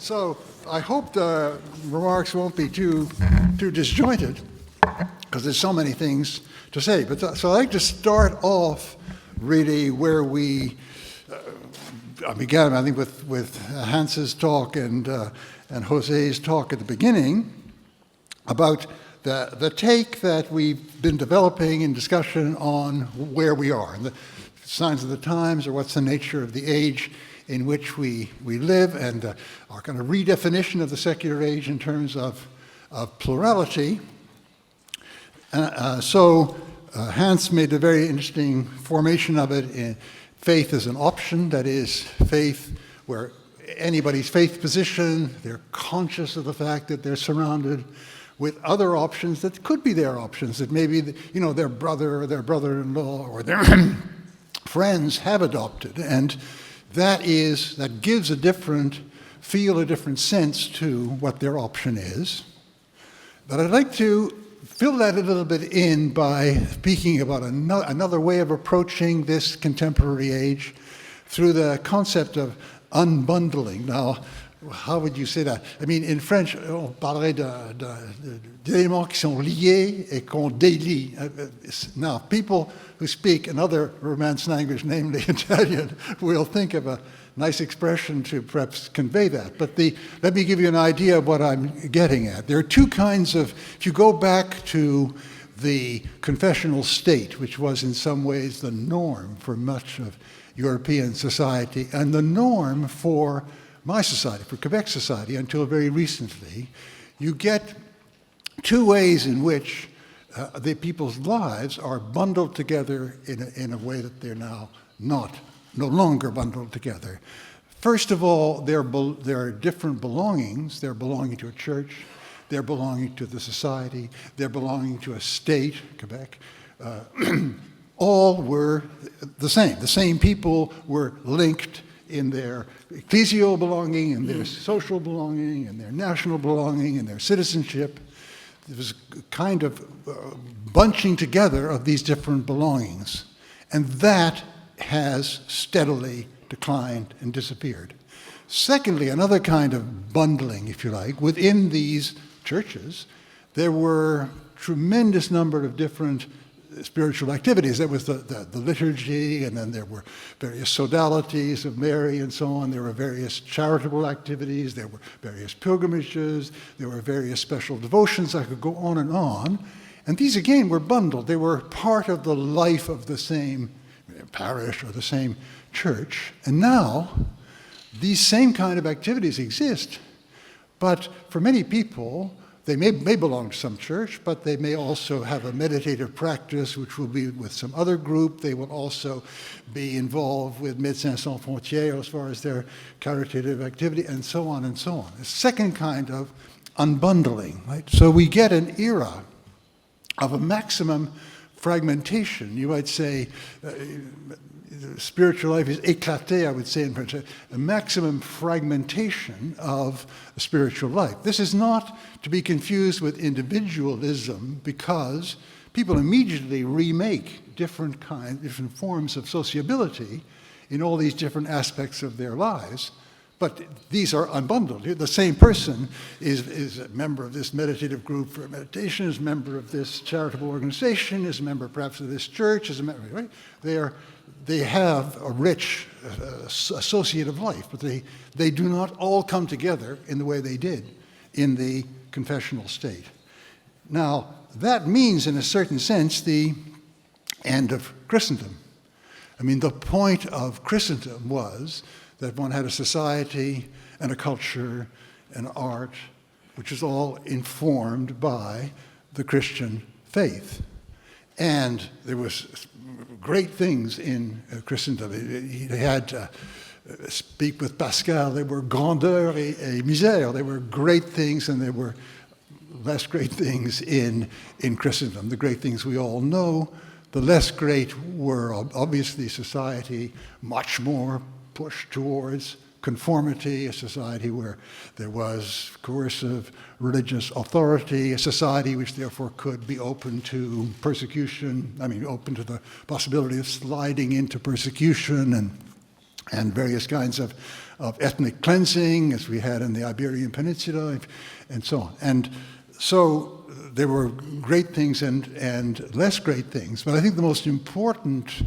So I hope the remarks won't be too disjointed, because there's so many things to say. But so I'd like to start off really where we I began, I think, with Hans's talk and Jose's talk at the beginning about the take that we've been developing in discussion on where we are, and the signs of the times, or what's the nature of the age in which we live, and our kind of redefinition of the secular age in terms of plurality. So Hans made a very interesting formation of it in faith as an option, that is, faith where anybody's faith position, they're conscious of the fact that they're surrounded with other options that could be their options, that maybe their brother or their brother-in-law or their friends have adopted, and that gives a different feel, a different sense to what their option is. But I'd like to fill that a little bit in by speaking about another way of approaching this contemporary age through the concept of unbundling. Now, how would you say that? I mean, in French, on parlerait d'éléments qui sont liés et qu'on délie. Now, people who speak another Romance language, namely Italian, will think of a nice expression to perhaps convey that. But let me give you an idea of what I'm getting at. There are two kinds of, if you go back to the confessional state, which was in some ways the norm for much of European society, and the norm for my society, for Quebec society, until very recently, you get two ways in which the people's lives are bundled together in a way that they're now no longer bundled together. First of all, there are different belongings. They're belonging to a church, they're belonging to the society, they're belonging to a state, Quebec. All were the same. The same people were linked in their ecclesial belonging, in their social belonging, in their national belonging, in their citizenship. There was a kind of bunching together of these different belongings. And that has steadily declined and disappeared. Secondly, another kind of bundling, if you like, within these churches, there were a tremendous number of different spiritual activities. There was the liturgy, and then there were various sodalities of Mary and so on. There were various charitable activities. There were various pilgrimages. There were various special devotions. I could go on. And these, again, were bundled. They were part of the life of the same parish or the same church. And now, these same kind of activities exist. But for many people, they may belong to some church, but they may also have a meditative practice, which will be with some other group. They will also be involved with Médecins Sans Frontières as far as their caritative activity, and so on and so on. A second kind of unbundling, right? So we get an era of a maximum fragmentation. You might say spiritual life is éclaté, I would say in French, a maximum fragmentation of spiritual life. This is not to be confused with individualism, because people immediately remake different forms of sociability in all these different aspects of their lives. But these are unbundled. The same person is a member of this meditative group for meditation, is a member of this charitable organization, is a member perhaps of this church, is a member, right? They have a rich associative life, but they do not all come together in the way they did in the confessional state. Now, that means, in a certain sense, the end of Christendom. I mean, the point of Christendom was that one had a society and a culture and art, which is all informed by the Christian faith. And there was great things in Christendom. He had speak with Pascal, there were grandeur et misère. There were great things and there were less great things in Christendom. The great things we all know. The less great were obviously society much more pushed towards conformity, a society where there was coercive religious authority, a society which therefore could be open to persecution, open to the possibility of sliding into persecution, and and various kinds of ethnic cleansing, as we had in the Iberian Peninsula, and so on. And so there were great things and less great things, but I think the most important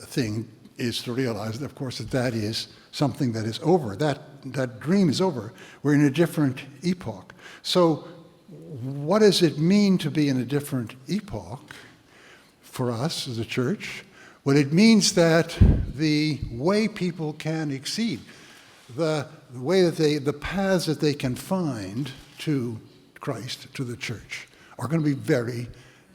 thing is to realize that, of course, that is something that is over. That dream is over. We're in a different epoch. So what does it mean to be in a different epoch for us as a church? Well, it means that the way people can exceed, the way that the paths that they can find to Christ, to the church, are going to be very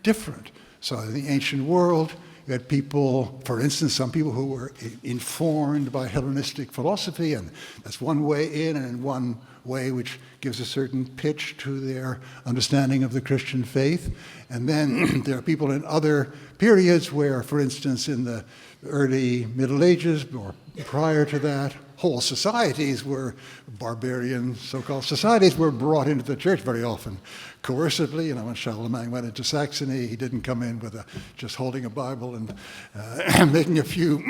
different. So in the ancient world, you had people, for instance, some people who were informed by Hellenistic philosophy, and that's one way in, and one way which gives a certain pitch to their understanding of the Christian faith. And then there are people in other periods where, for instance, in the early Middle Ages or prior to that, whole societies were, barbarian so-called societies, were brought into the church very often coercively. You know, when Charlemagne went into Saxony, he didn't come in with just holding a Bible and making a few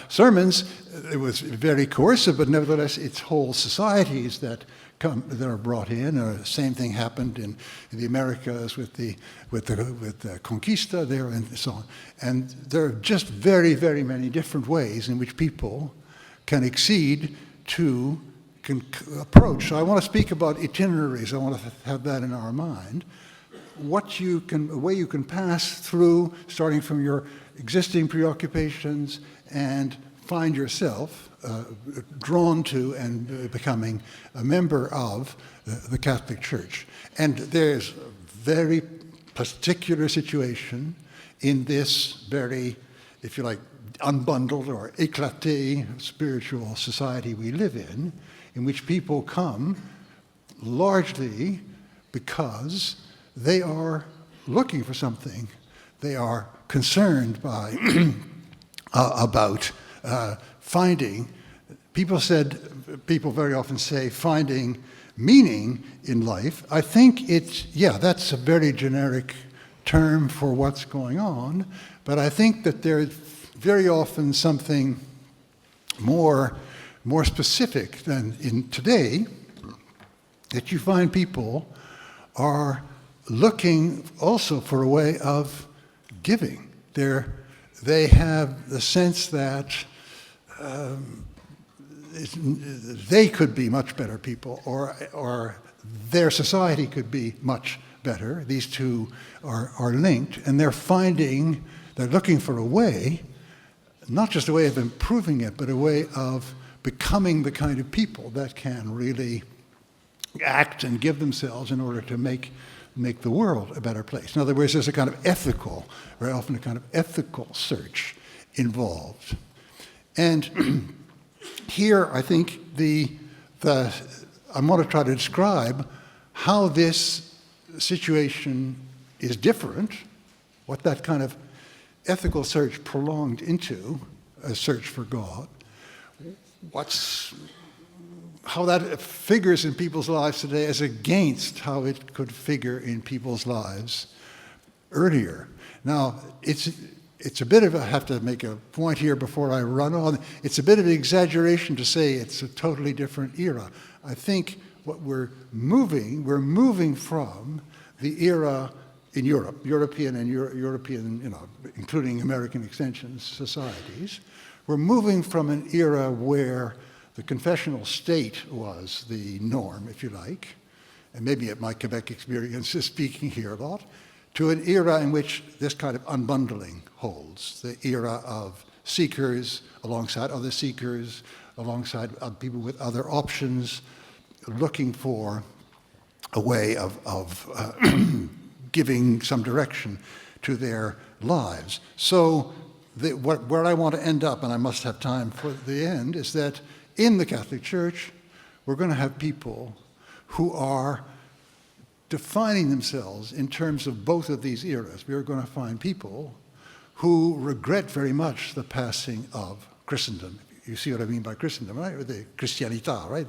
sermons. It was very coercive, but nevertheless, it's whole societies that are brought in. Same thing happened in the Americas with the Conquista there, and so on. And there are just very, very many different ways in which people can approach. So I want to speak about itineraries. I want to have that in our mind. A way you can pass through, starting from your existing preoccupations, and find yourself drawn to and becoming a member of the Catholic Church. And there's a very particular situation in this very, if you like, unbundled or éclaté spiritual society we live in which people come largely because they are looking for something. They are concerned by about finding. People very often say finding meaning in life. I think that's a very generic term for what's going on, but I think that there's very often something more specific than in today, that you find people are looking also for a way of giving. They have the sense that they could be much better people, or their society could be much better. These two are linked, and they're looking for a way, not just a way of improving it, but a way of becoming the kind of people that can really act and give themselves in order to make the world a better place. In other words, there's very often a kind of ethical search involved. And here, I think I want to try to describe how this situation is different, what that kind of ethical search prolonged into a search for God, how that figures in people's lives today as against how it could figure in people's lives earlier. Now, it's a bit of I have to make a point here before I run on. It's a bit of an exaggeration to say it's a totally different era. I think what we're moving from the era in Europe, European, including American extension societies. We're moving from an era where the confessional state was the norm, if you like, and maybe my Quebec experience is speaking here a lot, to an era in which this kind of unbundling holds, the era of seekers alongside other seekers, alongside people with other options, looking for a way of giving some direction to their lives. So where I want to end up, and I must have time for the end, is that in the Catholic Church, we're going to have people who are defining themselves in terms of both of these eras. We are going to find people who regret very much the passing of Christendom. You see what I mean by Christendom, right? Or the Christianità, right?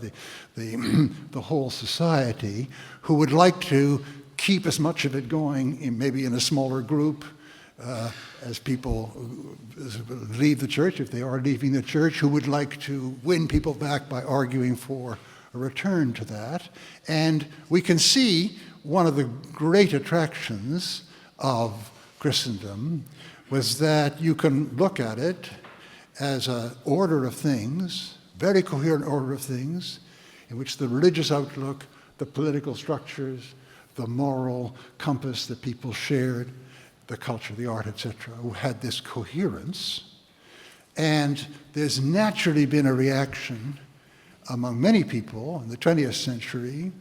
The whole society, who would like to keep as much of it going, maybe in a smaller group, as people leave the church, if they are leaving the church, who would like to win people back by arguing for a return to that. And we can see one of the great attractions of Christendom was that you can look at it as an order of things, very coherent order of things, in which the religious outlook, the political structures, the moral compass that people shared, the culture, the art, etc., had this coherence. And there's naturally been a reaction among many people in the 20th century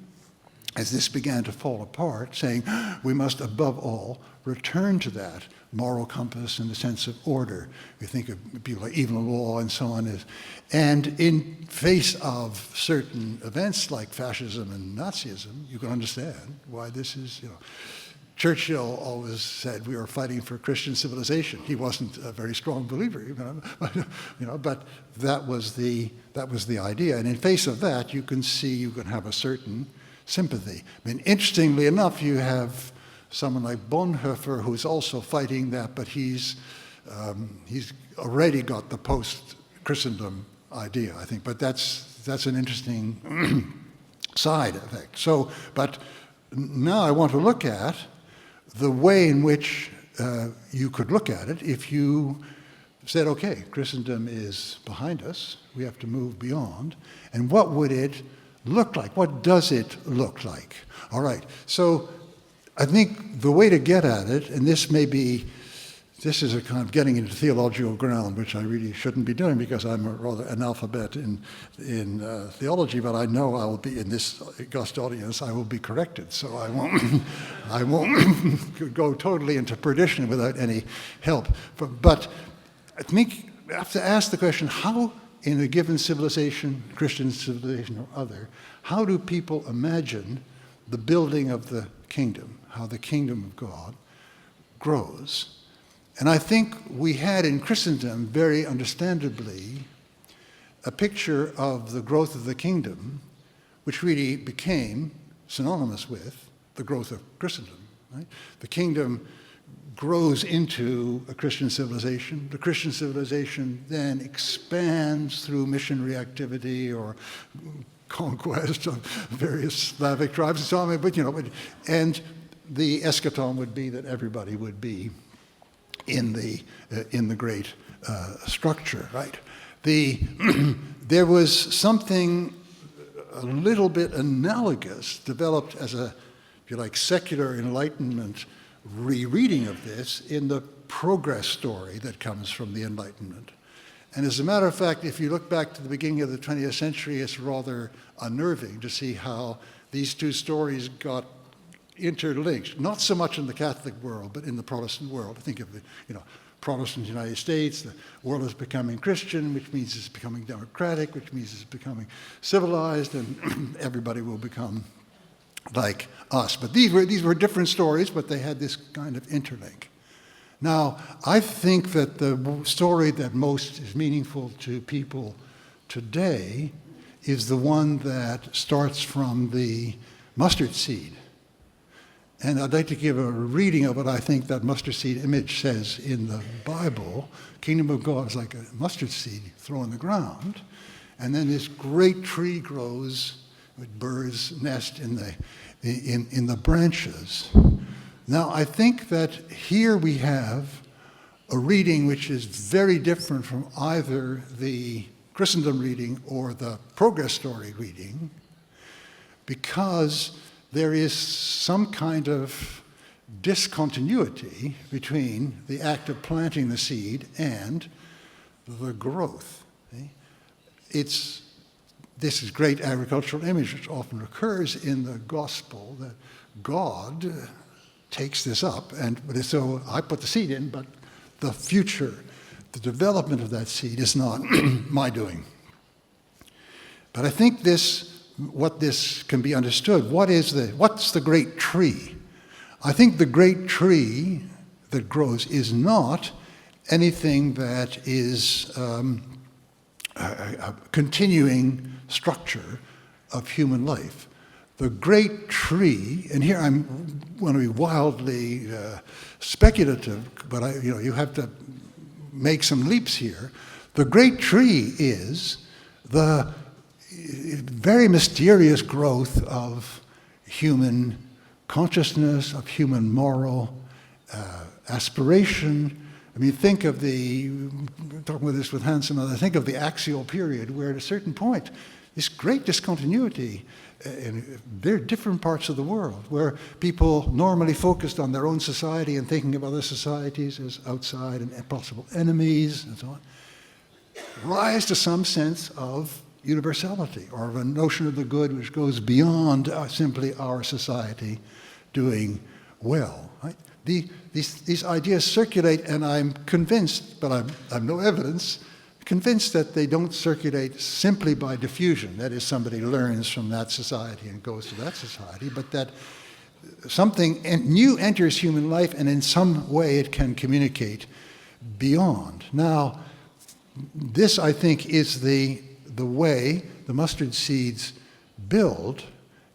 as this began to fall apart, saying we must above all return to that moral compass and the sense of order. We think of people like evil law and so on. And in face of certain events like fascism and Nazism, you can understand why this is, Churchill always said we were fighting for Christian civilization. He wasn't a very strong believer, but that was the idea. And in face of that, you can have a certain sympathy. I mean, interestingly enough, you have someone like Bonhoeffer who's also fighting that, but he's already got the post-Christendom idea, I think. But that's an interesting side effect. So, but now I want to look at the way in which you could look at it if you said, okay, Christendom is behind us, we have to move beyond, and what would it look like? What does it look like? All right, so I think the way to get at it, and this is a kind of getting into theological ground, which I really shouldn't be doing because I'm a rather analphabet in theology, but I know I will be, in this august audience, I will be corrected, so I won't go totally into perdition without any help. But I think I have to ask the question, how in a given civilization, Christian civilization or other, how do people imagine the building of the kingdom, how the kingdom of God grows? And I think we had in Christendom, very understandably, a picture of the growth of the kingdom, which really became synonymous with the growth of Christendom. Right? The kingdom grows into a Christian civilization. The Christian civilization then expands through missionary activity or conquest of various Slavic tribes and so on. But and the eschaton would be that everybody would be in the great structure, right? There was something a little bit analogous developed as a, if you like, secular Enlightenment rereading of this in the progress story that comes from the Enlightenment. And as a matter of fact, if you look back to the beginning of the 20th century, it's rather unnerving to see how these two stories got interlinked, not so much in the Catholic world, but in the Protestant world. Think of the, Protestant United States, the world is becoming Christian, which means it's becoming democratic, which means it's becoming civilized, and everybody will become like us. But these were different stories, but they had this kind of interlink. Now, I think that the story that most is meaningful to people today is the one that starts from the mustard seed. And I'd like to give a reading of what I think that mustard seed image says in the Bible. Kingdom of God is like a mustard seed thrown in the ground, and then this great tree grows with birds nest in the branches. Now, I think that here we have a reading which is very different from either the Christendom reading or the progress story reading, because there is some kind of discontinuity between the act of planting the seed and the growth. Okay? This is great agricultural image which often occurs in the gospel, that God takes this up, and so I put the seed in, but the future, the development of that seed is not my doing. But I think what this can be understood, what's the great tree? I think the great tree that grows is not anything that is a continuing structure of human life. The great tree, and here I'm want to be wildly speculative, but you have to make some leaps here. The great tree is the very mysterious growth of human consciousness, of human moral aspiration. I mean, think of talking about this with Hansen, I think of the axial period, where at a certain point, this great discontinuity in very different parts of the world, where people normally focused on their own society and thinking of other societies as outside and possible enemies and so on, rise to some sense of universality, or of a notion of the good which goes beyond simply our society doing well. Right? These ideas circulate, and I'm convinced, but I've no evidence, convinced that they don't circulate simply by diffusion. That is, somebody learns from that society and goes to that society, but that something new enters human life, and in some way it can communicate beyond. Now, this, I think, is the way the mustard seeds build,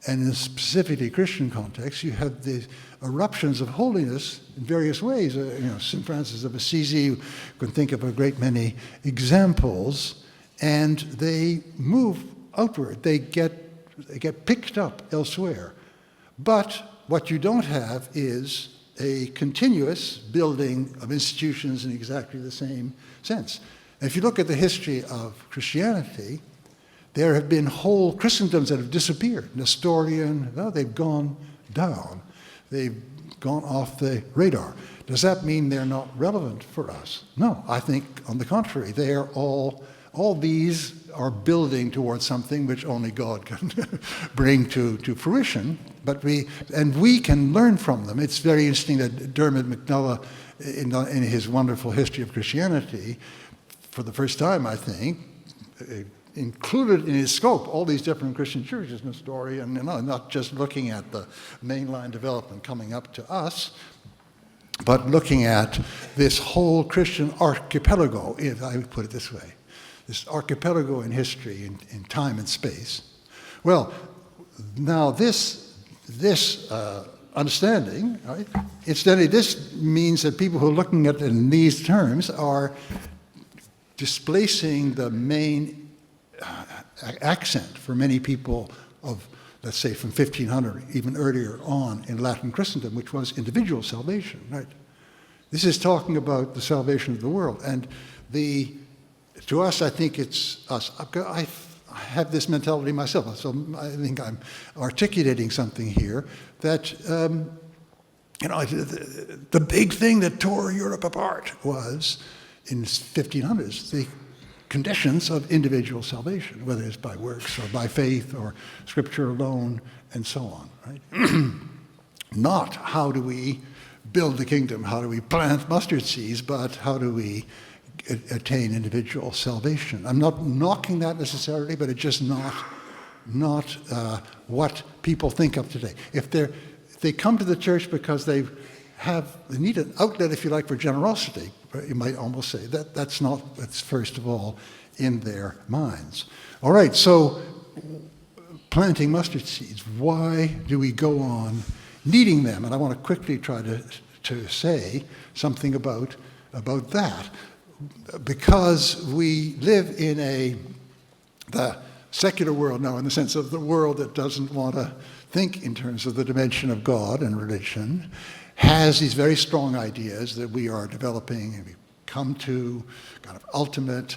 and in specifically Christian context, you have the eruptions of holiness in various ways. St. Francis of Assisi, you can think of a great many examples, and they move outward. They get picked up elsewhere. But what you don't have is a continuous building of institutions in exactly the same sense. And if you look at the history of Christianity, there have been whole Christendoms that have disappeared. Nestorian, they've gone down. They've gone off the radar. Does that mean they're not relevant for us? No, I think on the contrary, they are all these are building towards something which only God can bring to fruition, but we can learn from them. It's very interesting that Dermot McDonough, in his wonderful history of Christianity, for the first time, I think, included in his scope all these different Christian churches, Nestorian, not just looking at the mainline development coming up to us, but looking at this whole Christian archipelago, if I would put it this way, this archipelago in history, in time and space. Well, now this understanding, right, incidentally, this means that people who are looking at it in these terms are displacing the main accent for many people of, let's say, from 1500, even earlier on in Latin Christendom, which was individual salvation, right? This is talking about the salvation of the world. And to us, I think it's us. I have this mentality myself, so I think I'm articulating something here that, the big thing that tore Europe apart was, in the 1500s, the conditions of individual salvation, whether it's by works or by faith or Scripture alone, and so on. Right? Not how do we build the kingdom, how do we plant mustard seeds, but how do we attain individual salvation. I'm not knocking that necessarily, but it's just not what people think of today. If they come to the church because they need an outlet, if you like, for generosity, you might almost say that's first of all in their minds. All right, so planting mustard seeds, why do we go on needing them? And I want to quickly try to say something about that, because we live in the secular world now, in the sense of the world that doesn't want to think in terms of the dimension of God and religion, has these very strong ideas that we are developing and we come to kind of ultimate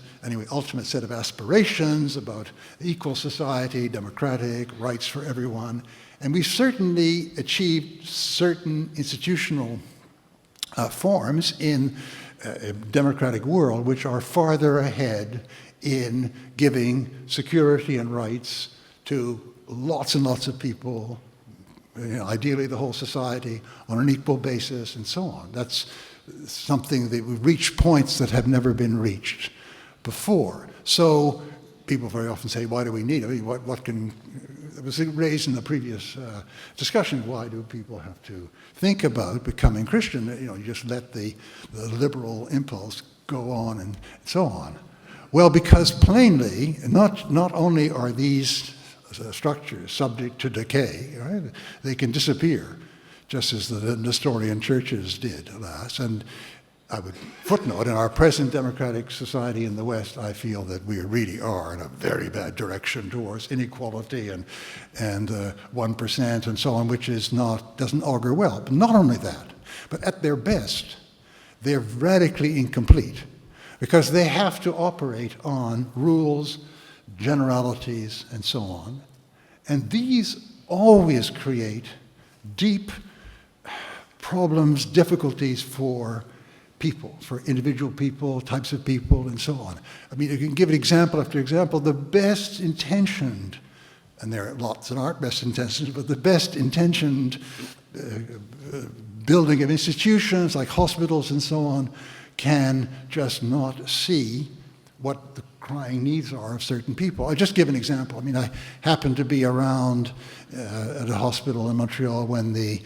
set of aspirations about equal society, democratic rights for everyone. And we've certainly achieved certain institutional forms in a democratic world which are farther ahead in giving security and rights to lots and lots of people, ideally the whole society, on an equal basis, and so on. That's something that we've reached points that have never been reached before. So people very often say, why do we need it? I mean, it was raised in the previous discussion, why do people have to think about becoming Christian? You just let the liberal impulse go on and so on. Well, because plainly, not only are these structures subject to decay, right? They can disappear. just as the Nestorian churches did, alas. And I would footnote, in our present democratic society in the West, I feel that we really are in a very bad direction towards inequality and 1% and so on, which doesn't augur well. But not only that, but at their best, they're radically incomplete because they have to operate on rules, generalities, and so on. And these always create deep problems, difficulties for people, for individual people, types of people, and so on. I mean, you can give example after example. The best intentioned, and there are lots that aren't best intentioned, but the best intentioned building of institutions like hospitals and so on can just not see what the crying needs are of certain people. I'll just give an example. I mean, I happened to be around at a hospital in Montreal when the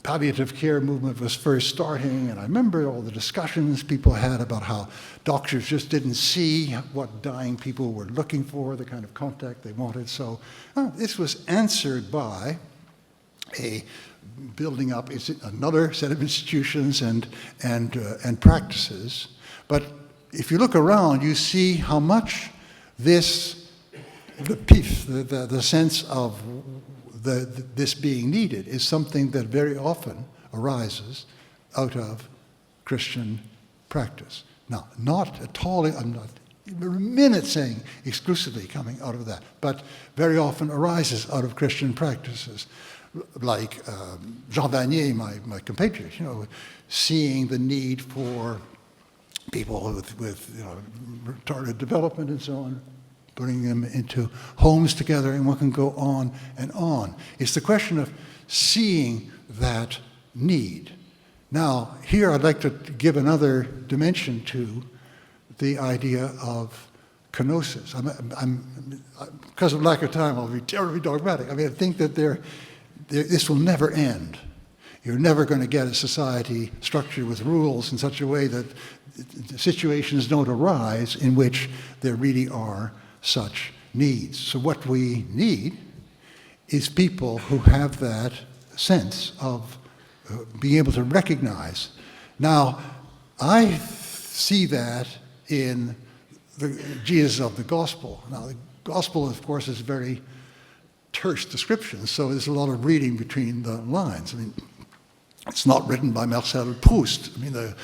palliative care movement was first starting, and I remember all the discussions people had about how doctors just didn't see what dying people were looking for, the kind of contact they wanted. So this was answered by a building up another set of institutions and practices. But if you look around, you see how much this, the sense of this being needed is something that very often arises out of Christian practice. Now, not at all, I'm not a minute saying exclusively coming out of that, but very often arises out of Christian practices. Like Jean Vanier, my compatriot, seeing the need for people with retarded development and so on, putting them into homes together, and one can go on and on. It's the question of seeing that need. Now, here I'd like to give another dimension to the idea of kenosis. Because of lack of time, I'll be terribly dogmatic. I mean, I think that this will never end. You're never going to get a society structured with rules in such a way that situations don't arise in which there really are such needs. So what we need is people who have that sense of being able to recognize. Now, I see that in the Jesus of the gospel. Now, the gospel, of course, is very terse description, so there's a lot of reading between the lines. I mean, it's not written by Marcel Proust. I mean, the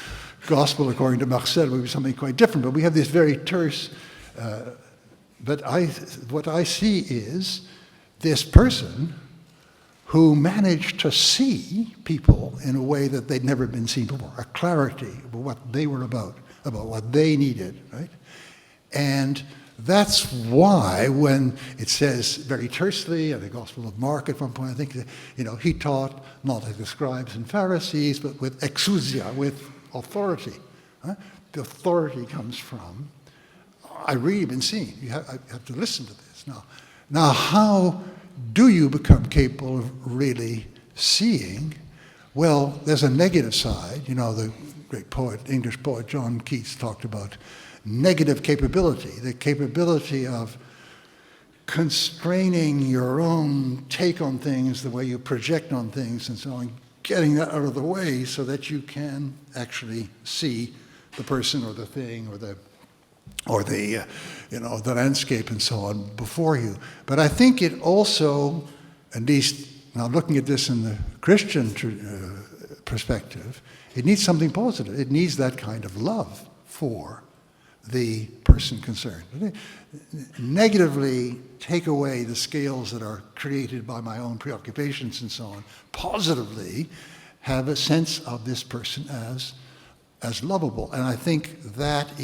gospel, according to Marcel, would be something quite different, but we have this very terse, but what I see is this person who managed to see people in a way that they'd never been seen before, a clarity about what they were about what they needed, right? And that's why when it says very tersely in the Gospel of Mark at one point, I think, he taught not like the scribes and Pharisees, but with exousia, with authority. The authority comes from, I've really been seeing. I have to listen to this. Now, how do you become capable of really seeing? Well, there's a negative side. The great poet, English poet John Keats talked about negative capability, the capability of constraining your own take on things, the way you project on things and so on, getting that out of the way so that you can actually see the person or the thing or the landscape and so on before you. But I think it also, at least now looking at this in the Christian perspective, it needs something positive. It needs that kind of love for the person concerned. Negatively take away the scales that are created by my own preoccupations and so on. Positively have a sense of this person as lovable. And I think that's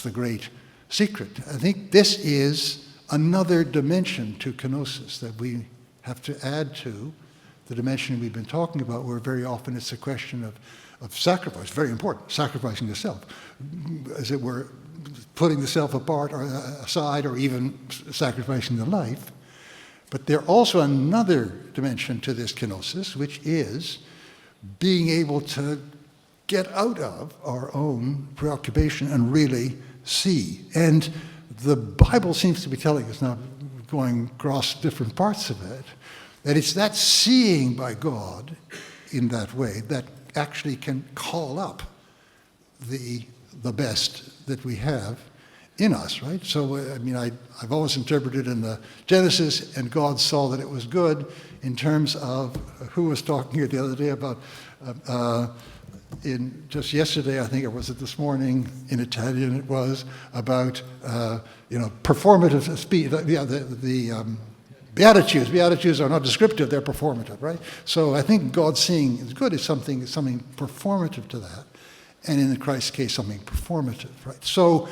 the great secret. I think this is another dimension to kenosis that we have to add to the dimension we've been talking about, where very often it's a question of sacrifice, very important, sacrificing the self, as it were, putting the self apart or aside, or even sacrificing the life. But there's also another dimension to this kenosis, which is being able to get out of our own preoccupation and really see. And the Bible seems to be telling us, now going across different parts of it, That it's that seeing by God in that way that actually can call up the best that we have in us, right? So, I mean, I've always interpreted in the Genesis, and God saw that it was good, in terms of who was talking here the other day about, in just yesterday, I think it was this morning, in Italian it was, about, performative speech, the Beatitudes. Beatitudes are not descriptive, they're performative, right? So I think God seeing is good is something performative to that. And in Christ's case, something performative, right? So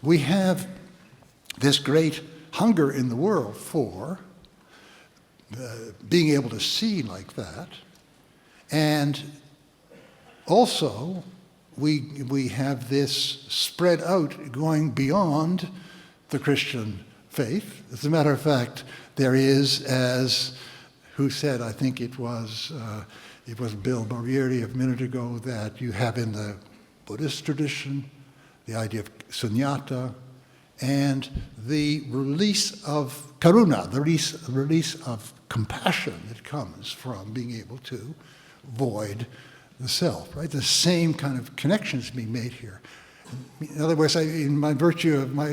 we have this great hunger in the world for being able to see like that. And also, we have this spread out going beyond the Christian faith. As a matter of fact, there is, as who said, I think it was Bill Barbieri a minute ago, that you have in the Buddhist tradition the idea of sunyata and the release of karuna, the release of compassion that comes from being able to void the self, right? The same kind of connections being made here. In other words, in my virtue of my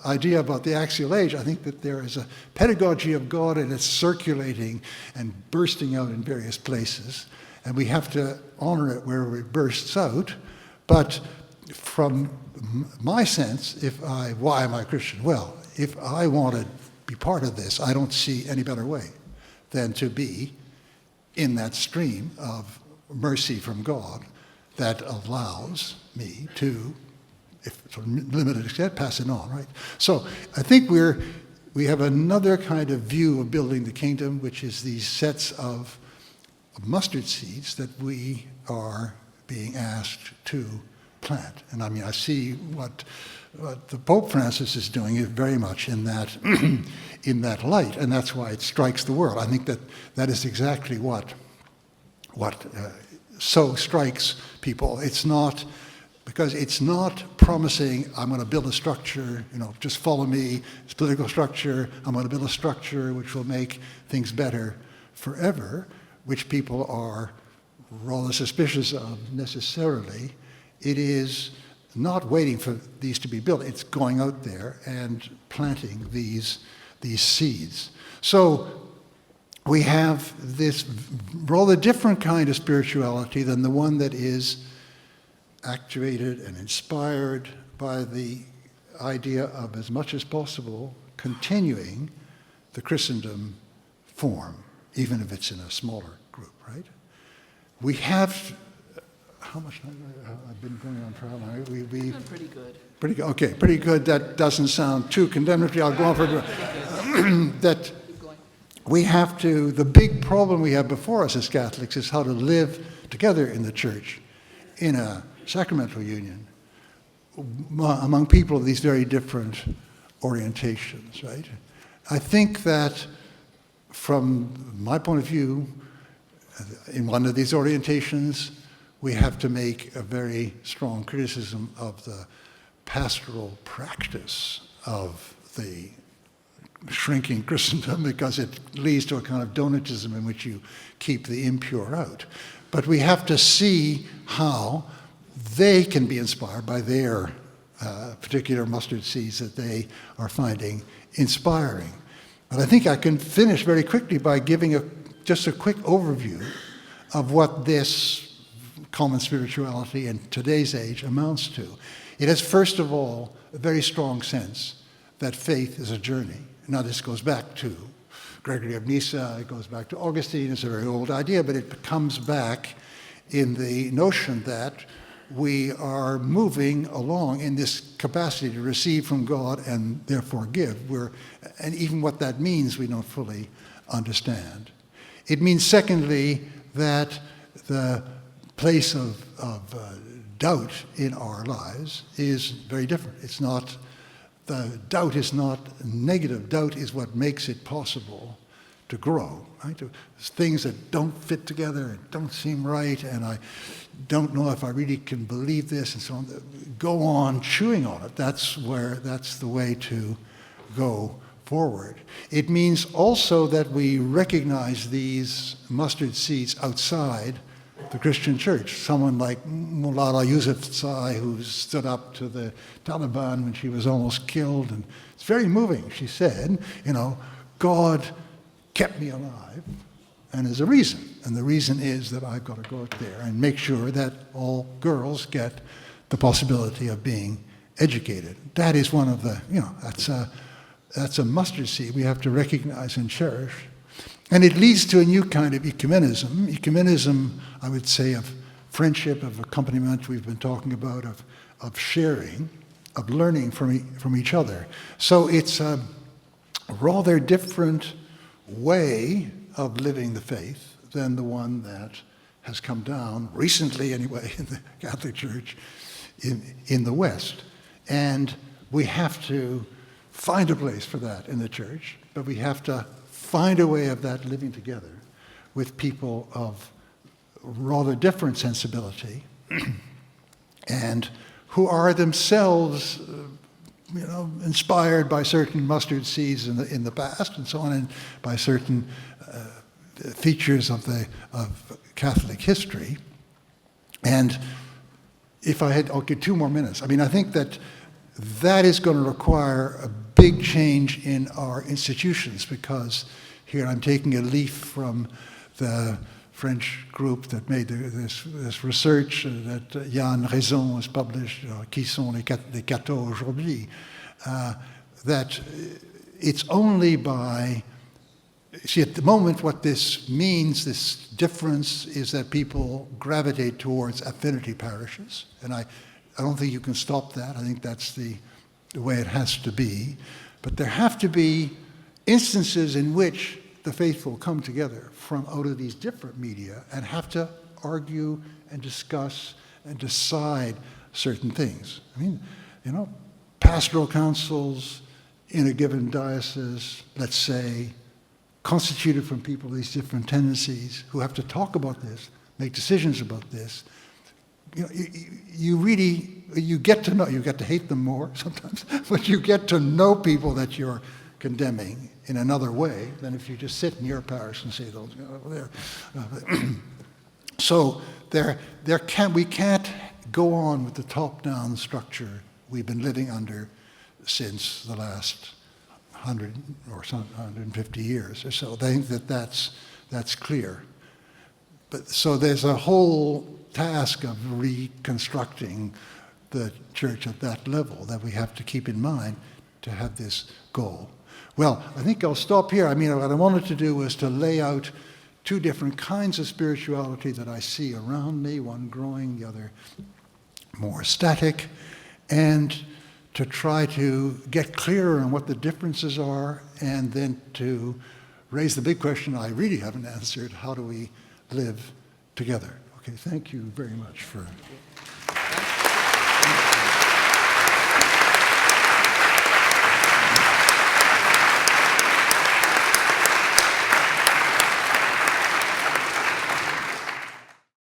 idea about the axial age, I think that there is a pedagogy of God, and it's circulating and bursting out in various places, and we have to honor it wherever it bursts out. But from my sense, why am I a Christian? Well, if I want to be part of this, I don't see any better way than to be in that stream of mercy from God that allows me to, if to a limited extent, pass it on, right? So I think we have another kind of view of building the kingdom, which is these sets of mustard seeds that we are being asked to plant. And I mean, I see what the Pope Francis is doing is very much in that in that light, and that's why it strikes the world. I think that is exactly what so strikes people. It's not, because it's not promising, I'm going to build a structure, just follow me, it's political structure, I'm going to build a structure which will make things better forever, which people are rather suspicious of necessarily. It is not waiting for these to be built, it's going out there and planting these seeds. So we have this rather different kind of spirituality than the one that is actuated and inspired by the idea of, as much as possible, continuing the Christendom form, even if it's in a smaller group, right? We have, how much I've been going on for how long? We've done pretty good. Pretty good, okay, pretty good. That doesn't sound too condemnatory. I'll go on for that. We have to, the big problem we have before us as Catholics is how to live together in the church in a sacramental union among people of these very different orientations, right? I think that from my point of view, in one of these orientations, we have to make a very strong criticism of the pastoral practice of the shrinking Christendom, because it leads to a kind of donatism in which you keep the impure out. But we have to see how they can be inspired by their particular mustard seeds that they are finding inspiring. But I think I can finish very quickly by giving just a quick overview of what this common spirituality in today's age amounts to. It has, first of all, a very strong sense that faith is a journey. Now, this goes back to Gregory of Nyssa, it goes back to Augustine, it's a very old idea, but it comes back in the notion that we are moving along in this capacity to receive from God and therefore give. And even what that means, we don't fully understand. It means, secondly, that the place of doubt in our lives is very different. It's not, the doubt is not negative. Doubt is what makes it possible to grow, right? Things that don't fit together and don't seem right, and I don't know if I really can believe this, and so on. Go on chewing on it. That's the way to go forward. It means also that we recognize these mustard seeds outside the Christian church. Someone like Mullah Yousafzai, who stood up to the Taliban when she was almost killed, and it's very moving. She said, God kept me alive, and there's a reason. And the reason is that I've got to go out there and make sure that all girls get the possibility of being educated. That is one of the, that's a mustard seed we have to recognize and cherish. And it leads to a new kind of ecumenism. Ecumenism, I would say, of friendship, of accompaniment we've been talking about, of sharing, of learning from each other. So it's a rather different way of living the faith than the one that has come down recently, anyway, in the Catholic Church in the West. And we have to find a place for that in the church, but we have to find a way of that living together with people of rather different sensibility and who are themselves inspired by certain mustard seeds in the past and so on, and by certain features of Catholic history. And if I had, okay, 2 more minutes. I mean, I think that is going to require a big change in our institutions, because here I'm taking a leaf from the French group that made this research that Yann Raison has published, Qui sont les cathos aujourd'hui, that it's only by, see, at the moment what this means, this difference, is that people gravitate towards affinity parishes, and I don't think you can stop that. I think that's the way it has to be. But there have to be instances in which the faithful come together from out of these different media and have to argue and discuss and decide certain things. I mean, pastoral councils in a given diocese, let's say, constituted from people with these different tendencies who have to talk about this, make decisions about this. You get to know, you get to hate them more sometimes, but you get to know people that you're condemning in another way than if you just sit in your parish and say those over there. So we can't go on with the top-down structure we've been living under since the last 100 or 150 years or so. I think that's clear. But so there's a whole task of reconstructing the church at that level that we have to keep in mind to have this goal. Well, I think I'll stop here. I mean, what I wanted to do was to lay out 2 different kinds of spirituality that I see around me, one growing, the other more static, and to try to get clearer on what the differences are, and then to raise the big question I really haven't answered: how do we live together? Okay, thank you very much for